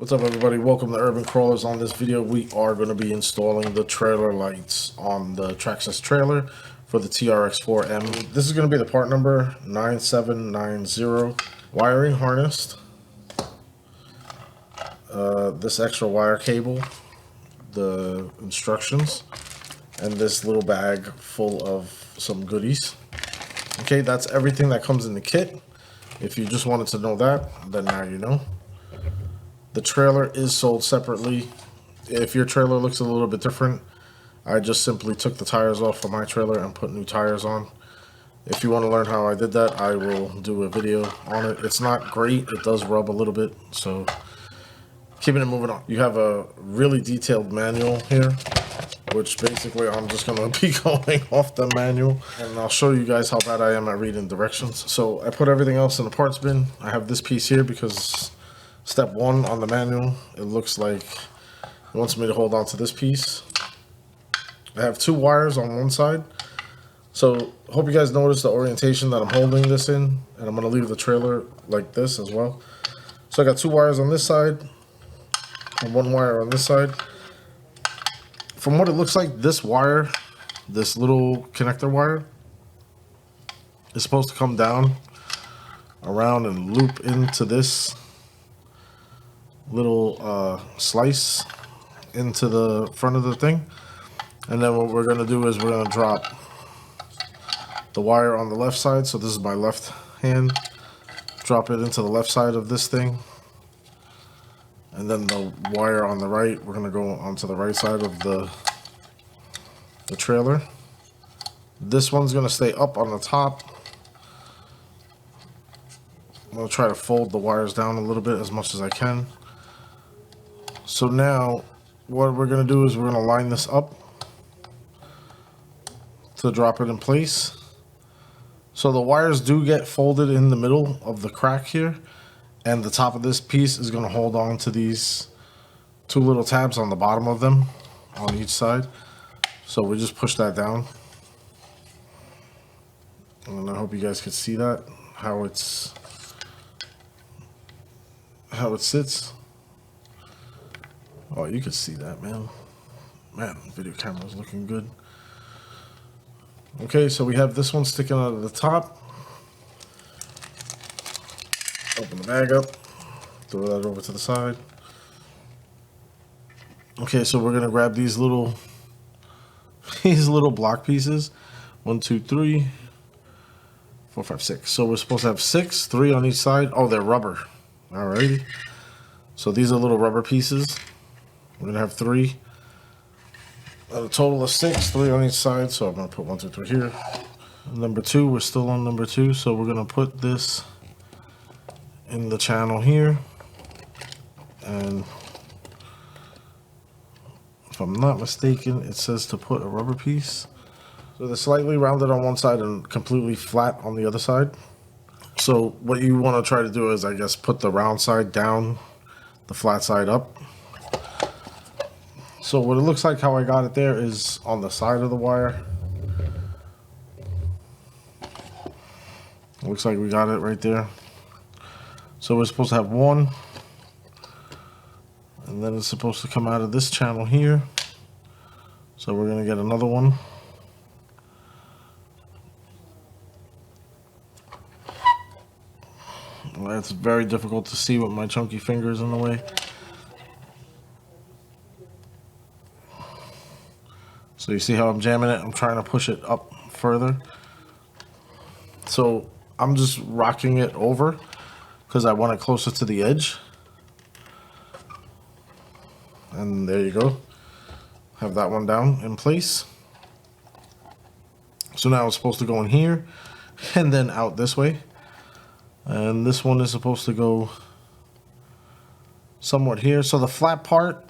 What's up, everybody? Welcome to Urban Crawlers. On this video, we are going to be installing the trailer lights on the Traxxas trailer for the TRX-4M. This is going to be the part number 9790. Wiring harness, this extra wire cable, the instructions, and this little bag full of some goodies. Okay, that's everything that comes in the kit. If you just wanted to know that, then now you know. The trailer is sold separately. If your trailer looks a little bit different, I just simply took the tires off of my trailer and put new tires on. If you want to learn how I did that, I will do a video on it. It's not great. It does rub a little bit, so keeping it moving on. You have a really detailed manual here, which basically I'm just going to be going off the manual, and I'll show you guys how bad I am at reading directions. So I put everything else in the parts bin. I have this piece here because step 1 on the manual, it looks like it wants me to hold on to this piece. I have 2 wires on one side. So hope you guys notice the orientation that I'm holding this in, and I'm going to leave the trailer like this as well. So I got 2 wires on this side and 1 wire on this side. From what it looks like, this wire, this little connector wire, is supposed to come down around and loop into this little slice into the front of the thing, and then what we're going to do is we're going to drop the wire on the left side. So this is my left hand. Drop it into the left side of this thing, and then the wire on the right, we're going to go onto the right side of the trailer. This one's going to stay up on the top. I'm going to try to fold the wires down a little bit as much as I can. So now what we're going to do is we're going to line this up to drop it in place. So the wires do get folded in the middle of the crack here, and the top of this piece is going to hold on to these 2 little tabs on the bottom of them on each side. So we just push that down, and I hope you guys can see that, how it sits. Oh, you can see that, man. Man, the video camera is looking good. Okay, so we have this one sticking out of the top. Open the bag up. Throw that over to the side. Okay, so we're going to grab these little block pieces. 1, 2, 3, 4, 5, 6. So we're supposed to have 6, 3 on each side. Oh, they're rubber. Alrighty. So these are little rubber pieces. We're going to have 3. A total of 6, 3 on each side. So I'm going to put 1, 2, 3 here. Number 2, we're still on number 2. So we're going to put this in the channel here. And if I'm not mistaken, it says to put a rubber piece. So they're slightly rounded on one side and completely flat on the other side. So what you want to try to do is, I guess, put the round side down, the flat side up. So what it looks like, how I got it there, is on the side of the wire. Looks like we got it right there. So we're supposed to have 1, and then it's supposed to come out of this channel here. So we're going to get another one. Well, it's very difficult to see with my chunky fingers in the way. So you see how I'm jamming it? I'm trying to push it up further. So I'm just rocking it over because I want it closer to the edge. And there you go. Have that one down in place. So now it's supposed to go in here and then out this way. And this one is supposed to go somewhat here. So the flat part,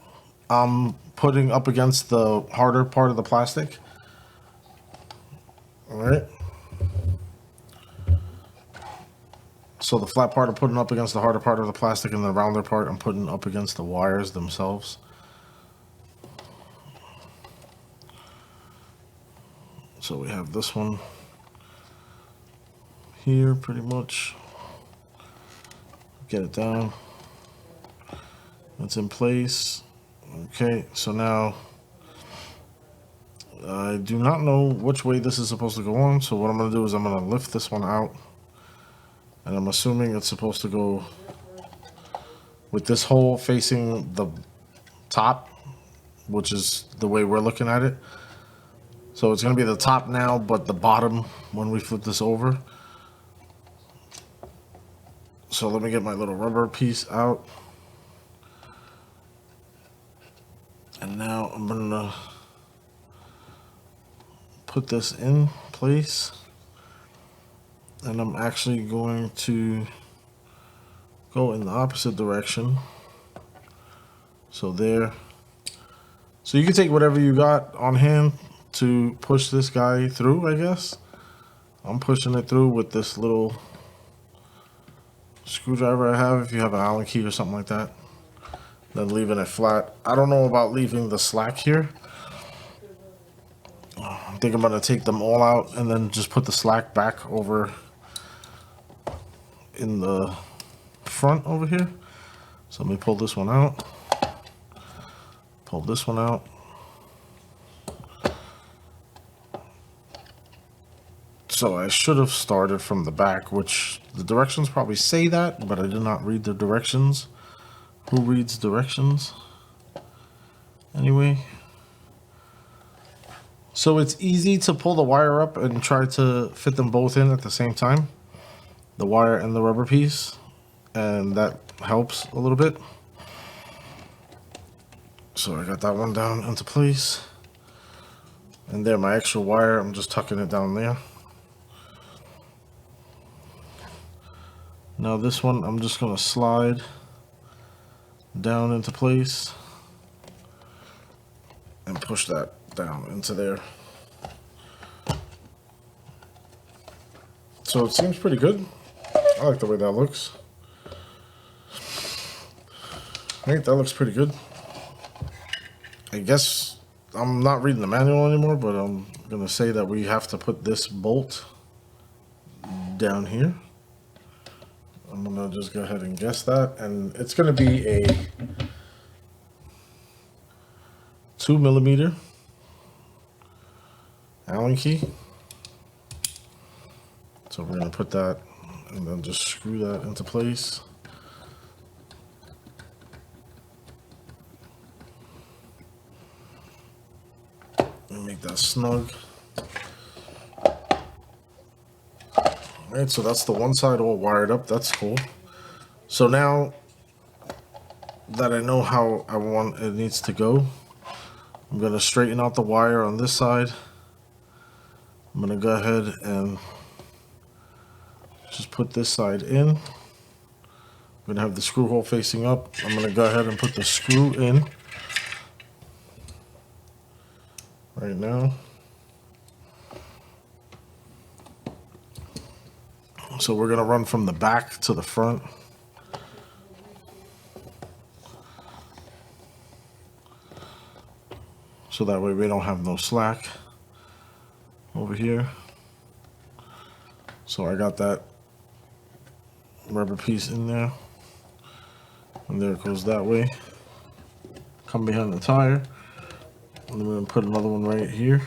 I'm putting up against the harder part of the plastic. All right. So the flat part I'm putting up against the harder part of the plastic, and the rounder part I'm putting up against the wires themselves. So we have this one here pretty much. Get it down. It's in place. Okay, so now I do not know which way this is supposed to go on, so what I'm going to do is I'm going to lift this one out, and I'm assuming it's supposed to go with this hole facing the top, which is the way we're looking at it. So it's going to be the top now, but the bottom when we flip this over. So let me get my little rubber piece out. And now I'm going to put this in place. And I'm actually going to go in the opposite direction. So there. So you can take whatever you got on hand to push this guy through, I guess. I'm pushing it through with this little screwdriver I have, if you have an Allen key or something like that. Then leaving it flat. I don't know about leaving the slack here. I think I'm going to take them all out and then just put the slack back over in the front over here. So let me pull this one out. Pull this one out. So I should have started from the back, which the directions probably say that, but I did not read the directions. Who reads directions? Anyway. So it's easy to pull the wire up and try to fit them both in at the same time. The wire and the rubber piece. And that helps a little bit. So I got that one down into place. And there, my extra wire, I'm just tucking it down there. Now this one, I'm just going to slide down into place and push that down into there. So it seems pretty good. I like the way that looks. I think that looks pretty good. I guess I'm not reading the manual anymore, but I'm going to say that we have to put this bolt down here. I'm going to just go ahead and guess that. And it's going to be a 2mm Allen key. So we're going to put that and then just screw that into place. And make that snug. Alright, so that's the one side all wired up. That's cool. So now that I know how I want it needs to go, I'm going to straighten out the wire on this side. I'm going to go ahead and just put this side in. I'm going to have the screw hole facing up. I'm going to go ahead and put the screw in right now. So we're going to run from the back to the front. So that way we don't have no slack over here. So I got that rubber piece in there. And there it goes that way. Come behind the tire. And then we're going to put another one right here.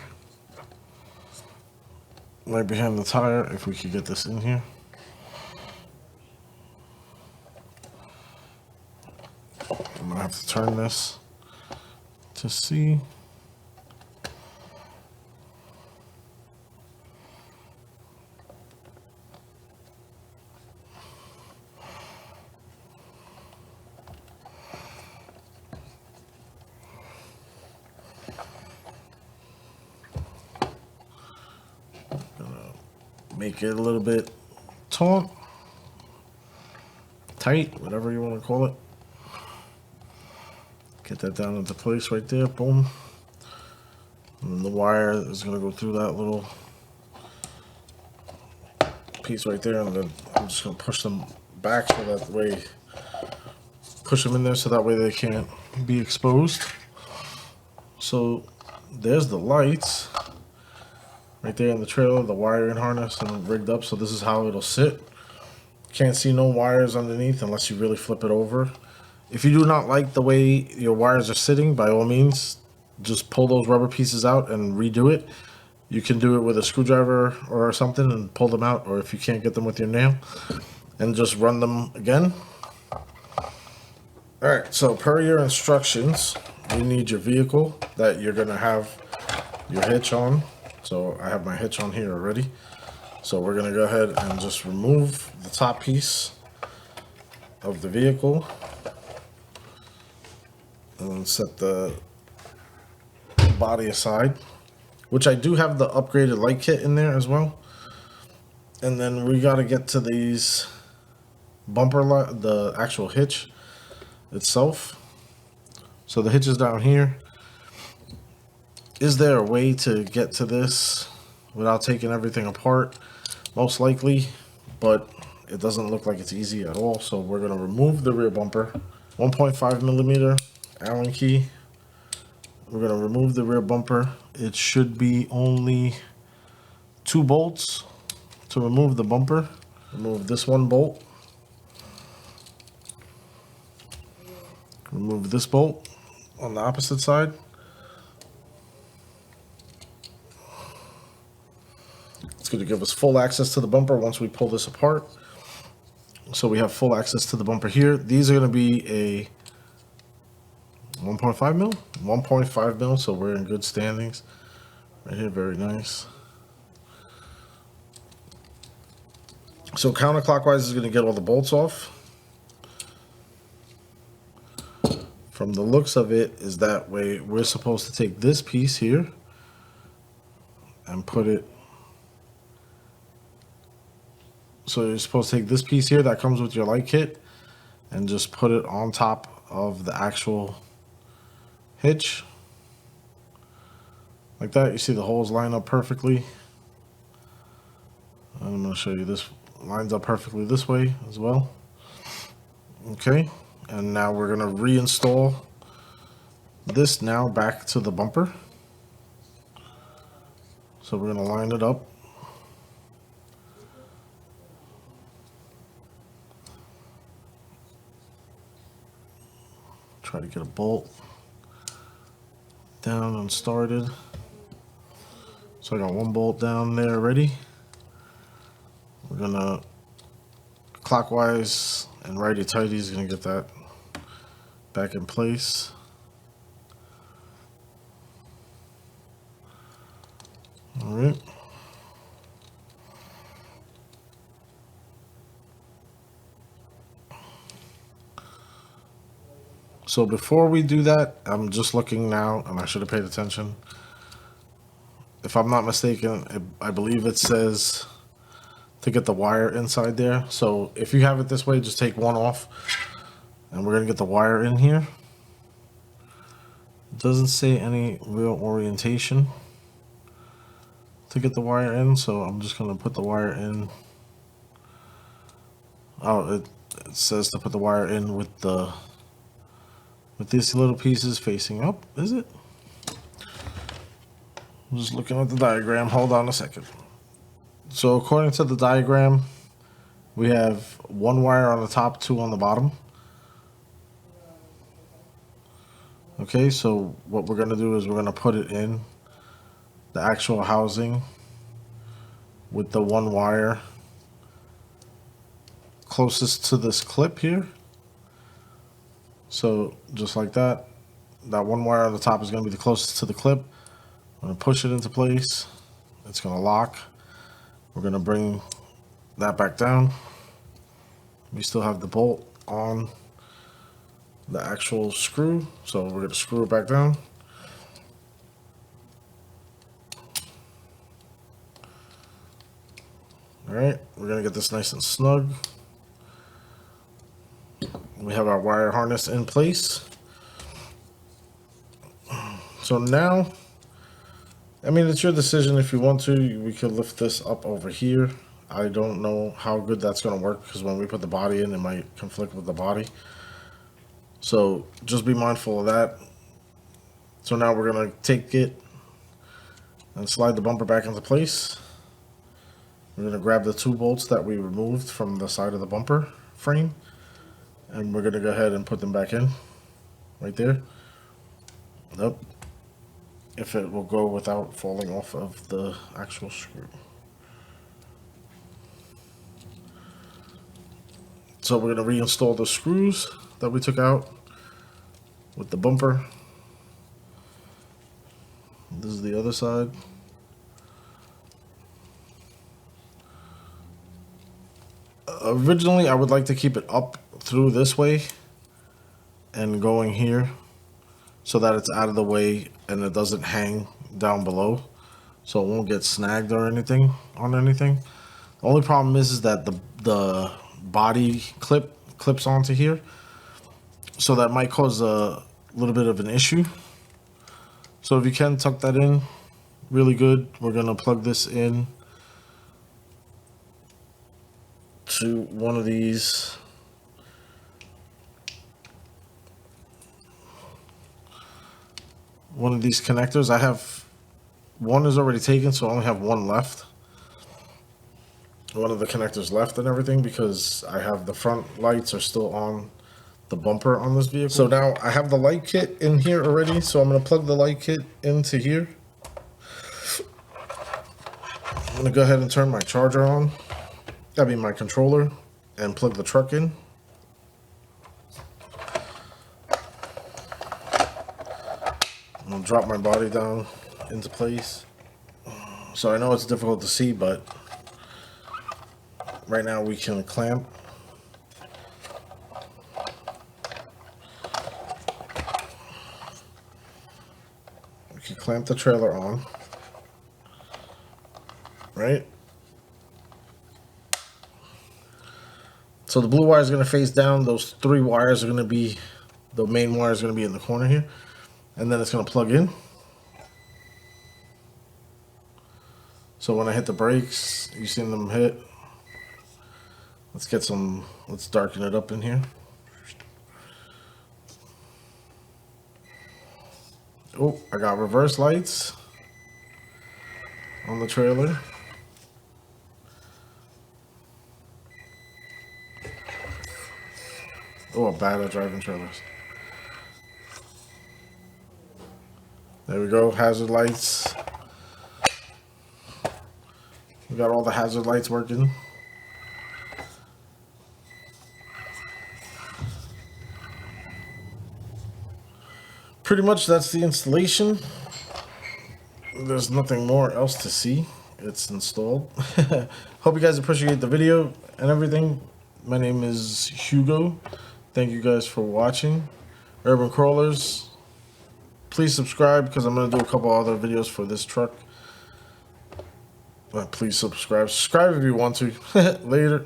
Right behind the tire, if we could get this in here. I'm going to have to turn this to see. Make it a little bit taut, tight, whatever you want to call it. Get that down into place right there, boom. And then the wire is going to go through that little piece right there, and then I'm just going to push them back so that way, push them in there so that way they can't be exposed. So there's the lights. Right there in the trailer, the wiring harness and rigged up, so this is how it'll sit. Can't see no wires underneath unless you really flip it over. If you do not like the way your wires are sitting, by all means, just pull those rubber pieces out and redo it. You can do it with a screwdriver or something and pull them out, or if you can't get them with your nail, and just run them again. Alright, so per your instructions, you need your vehicle that you're going to have your hitch on. So I have my hitch on here already. So we're going to go ahead and just remove the top piece of the vehicle and set the body aside, which I do have the upgraded light kit in there as well. And then we got to get to these bumper light, the actual hitch itself. So the hitch is down here. Is there a way to get to this without taking everything apart? Most likely, but it doesn't look like it's easy at all. So we're going to remove the rear bumper, 1.5 millimeter Allen key. We're going to remove the rear bumper. It should be only 2 bolts to remove the bumper. Remove this one bolt. Remove this bolt on the opposite side. It's going to give us full access to the bumper once we pull this apart. So we have full access to the bumper here. These are going to be a 1.5 mil? 1.5 mil, so we're in good standings. Right here, very nice. So counterclockwise is going to get all the bolts off. From the looks of it is that way we're supposed to take this piece here and put it. So you're supposed to take this piece here that comes with your light kit and just put it on top of the actual hitch. Like that. You see the holes line up perfectly. I'm going to show you this lines up perfectly this way as well. Okay. And now we're going to reinstall this now back to the bumper. So we're going to line it up. Try to get a bolt down and started. So I got one bolt down there ready. We're going to clockwise and righty-tighty is going to get that back in place. All right. So before we do that, I'm just looking now, and I should have paid attention. If I'm not mistaken, I believe it says to get the wire inside there. So if you have it this way, just take one off, and we're gonna get the wire in here. It doesn't say any real orientation to get the wire in, so I'm just gonna put the wire in. Oh, it says to put the wire in with these little pieces facing up, is it? I'm just looking at the diagram. Hold on a second. So according to the diagram, we have one wire on the top, 2 on the bottom. Okay, so what we're going to do is we're going to put it in the actual housing with the one wire closest to this clip here. So just like that, that one wire on the top is going to be the closest to the clip. I'm going to push it into place. It's going to lock. We're going to bring that back down. We still have the bolt on the actual screw, so we're going to screw it back down. All right, we're going to get this nice and snug. We have our wire harness in place. So now, I mean, it's your decision if you want to. We could lift this up over here. I don't know how good that's going to work because when we put the body in, it might conflict with the body. So just be mindful of that. So now we're going to take it and slide the bumper back into place. We're going to grab the 2 bolts that we removed from the side of the bumper frame. And we're gonna go ahead and put them back in, right there. Nope. If it will go without falling off of the actual screw. So we're gonna reinstall the screws that we took out with the bumper. This is the other side. Originally, I would like to keep it up through this way and going here so that it's out of the way and it doesn't hang down below, so it won't get snagged or anything on anything. The only problem is that the body clips onto here, so that might cause a little bit of an issue. So if you can tuck that in really good, we're gonna plug this in to one of these connectors. I have one is already taken, so I only have one left. One of the connectors left and everything, because I have the front lights are still on the bumper on this vehicle. So now I have the light kit in here already, so I'm going to plug the light kit into here. I'm going to go ahead and turn my charger on, that'd be my controller, and plug the truck in. I'm going to drop my body down into place. So I know it's difficult to see, but right now we can clamp. We can clamp the trailer on, right? So the blue wire is going to face down. Those 3 wires are going to be, the main wire is going to be in the corner here. And then it's going to plug in. So when I hit the brakes, you see them hit. Let's darken it up in here. Oh, I got reverse lights on the trailer. Oh, I'm bad at driving trailers. There we go, hazard lights. We got all the hazard lights working. Pretty much that's the installation. There's nothing more else to see. It's installed. Hope you guys appreciate the video and everything. My name is Hugo. Thank you guys for watching. Urban Crawlers, please subscribe, because I'm going to do a couple other videos for this truck. Please subscribe. Subscribe if you want to. Later.